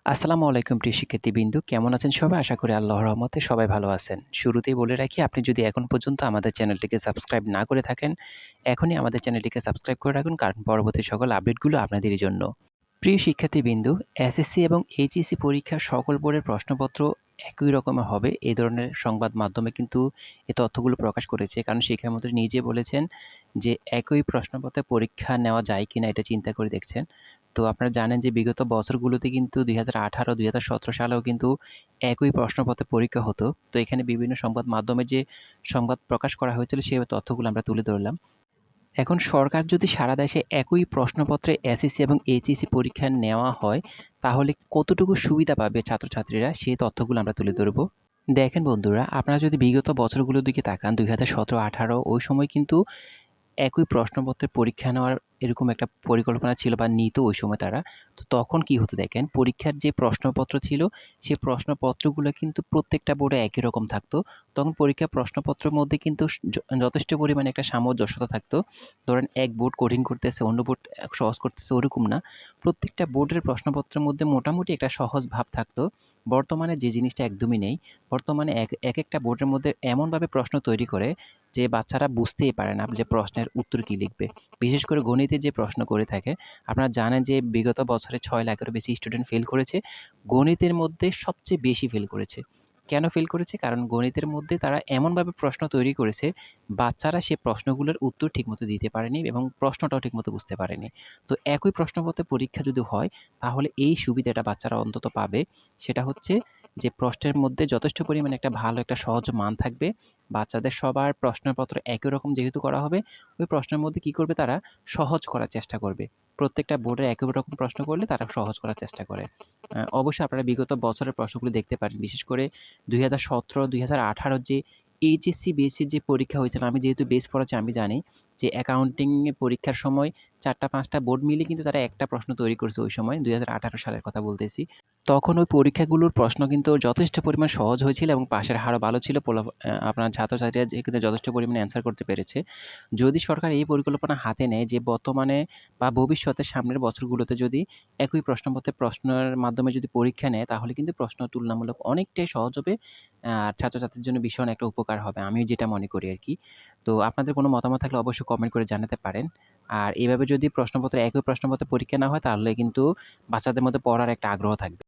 আসসালামু আলাইকুম প্রিয় শিক্ষার্থীবৃন্দ। কেমন আছেন সবাই? আশা করি আল্লাহর রহমতে সবাই ভালো আছেন। শুরুতেই বলে রাখি, আপনি যদি এখন পর্যন্ত আমাদের চ্যানেলটিকে সাবস্ক্রাইব না করে থাকেন, এখনই আমাদের চ্যানেলটিকে সাবস্ক্রাইব করে রাখুন, কারণ পরবর্তী সকল আপডেটগুলো আপনাদেরই জন্য। প্রিয় শিক্ষার্থীবৃন্দ, এসএসসি এবং এইচএসসি পরীক্ষার সকল বোর্ডের প্রশ্নপত্র একই রকমের হবে, এই ধরনের সংবাদ মাধ্যমে কিন্তু এই তথ্যগুলো প্রকাশ করেছে। কারণ শিক্ষামন্ত্রী নিজে বলেছেন যে একই প্রশ্নপত্রে পরীক্ষা নেওয়া যায় কিনা এটা চিন্তা করে দেখছেন। তো আপনারা জানেন যে বিগত বছরগুলোতে কিন্তু ২০১৮, ২০১৭ সালেও কিন্তু একই প্রশ্নপত্রে পরীক্ষা হতো। তো এখানে বিভিন্ন সংবাদ মাধ্যমে যে সংবাদ প্রকাশ করা হয়েছিল সেই তথ্যগুলো আমরা তুলে ধরলাম। এখন সরকার যদি সারা দেশে একই প্রশ্নপত্রে এসএসসি এবং এইচএসসি পরীক্ষা নেওয়া হয়, তাহলে কতটুকু সুবিধা পাবে ছাত্রছাত্রীরা সেই তথ্যগুলো আমরা তুলে ধরব। দেখেন বন্ধুরা, আপনারা যদি বিগত বছরগুলোর দিকে তাকান ২০১৭-১৮ ওই সময় কিন্তু একই প্রশ্নপত্রের পরীক্ষা নেওয়ার এরকম একটা পরিকল্পনা ছিল বা নিত ওই সময় তারা। তো তখন কি হতো দেখেন, পরীক্ষার যে প্রশ্নপত্র ছিল, সেই প্রশ্নপত্রগুলো কিন্তু প্রত্যেকটা বোর্ডে একই রকম থাকতো। তখন পরীক্ষার প্রশ্নপত্রের মধ্যে কিন্তু যথেষ্ট পরিমাণে একটা সামঞ্জস্যতা থাকতো। ধরেন এক বোর্ড কঠিন করতেছে, অন্য বোর্ড সহজ করতেছে, ওরকম না। প্রত্যেকটা বোর্ডের প্রশ্নপত্রের মধ্যে মোটামুটি একটা সহজ ভাব থাকতো। বর্তমানে যে জিনিসটা একদমই নেই। বর্তমানে একেকটা বোর্ডের মধ্যে এমনভাবে প্রশ্ন তৈরি করে যে বাচ্চারা বুঝতেই পারে না যে প্রশ্নের উত্তর কী লিখবে। বিশেষ করে গণিতে যে প্রশ্ন করে থাকে, আপনারা জানেন যে বিগত বছরে ৬ লাখেরও বেশি স্টুডেন্ট ফেল করেছে। গণিতের মধ্যে সবচেয়ে বেশি ফেল করেছে। কেন ফেল করেছে? কারণ গণিতের মধ্যে তারা এমনভাবে প্রশ্ন তৈরি করেছে, বাচ্চারা সে প্রশ্নগুলোর উত্তর ঠিকমতো দিতে পারেনি এবং প্রশ্নটাও ঠিকমতো বুঝতে পারেনি। তো একই প্রশ্নপত্রের পরীক্ষা যদি হয়, তাহলে এই সুবিধাটা বাচ্চারা অন্তত পাবে। সেটা হচ্ছে যে প্রশ্নের মধ্যে যথেষ্ট পরিমাণে একটা ভালো একটা সহজ মান থাকবে। বাচ্চাদের সবার প্রশ্নপত্র একই রকম যেহেতু করা হবে, ওই প্রশ্নের মধ্যে কি করবে তারা? সহজ করার চেষ্টা করবে। প্রত্যেকটা বোর্ডে একই রকম প্রশ্ন করলে তারা সহজ করার চেষ্টা করে। অবশ্যই আপনারা বিগত বছরের প্রশ্নগুলো দেখতে পারেন। বিশেষ করে ২০১৭, ২০১৮ যে এইচএসসি বেসের যে পরীক্ষা হয়েছিল, আমি যেহেতু বেস পড়াচ্ছি আমি জানি যে অ্যাকাউন্টিং পরীক্ষার সময় ৪টা ৫টা বোর্ড মিলে কিন্তু তারা একটা প্রশ্ন তৈরি করছে ওই সময় ২০১৮ সালের কথা বলতেছি। তখন ওই পরীক্ষাগুলোর প্রশ্ন কিন্তু যথেষ্ট পরিমাণ সহজ হয়েছিল এবং পাসের হারও ভালো ছিল। আপনার ছাত্রছাত্রীরা যে কিন্তু যথেষ্ট পরিমাণে অ্যান্সার করতে পেরেছে। যদি সরকার এই পরিকল্পনা হাতে নেয় যে বর্তমানে বা ভবিষ্যতে সামনের বছরগুলোতে যদি একই প্রশ্নপত্রের প্রশ্নের মাধ্যমে যদি পরীক্ষা নেয়, তাহলে কিন্তু প্রশ্ন তুলনামূলক অনেকটাই সহজ হবে। আর ছাত্রছাত্রীর জন্য ভীষণ একটা উপকার হবে। আমি যেটা মনে করি আরকি। তো আপনাদের কোনো মতামত থাকলে অবশ্যই কমেন্ট করে জানাতে পারেন। আর এভাবে যদি একই প্রশ্নপত্রে পরীক্ষা না হয়, তাহলে কিন্তু বাচ্চাদের মধ্যে পড়ার একটা আগ্রহ থাকবে।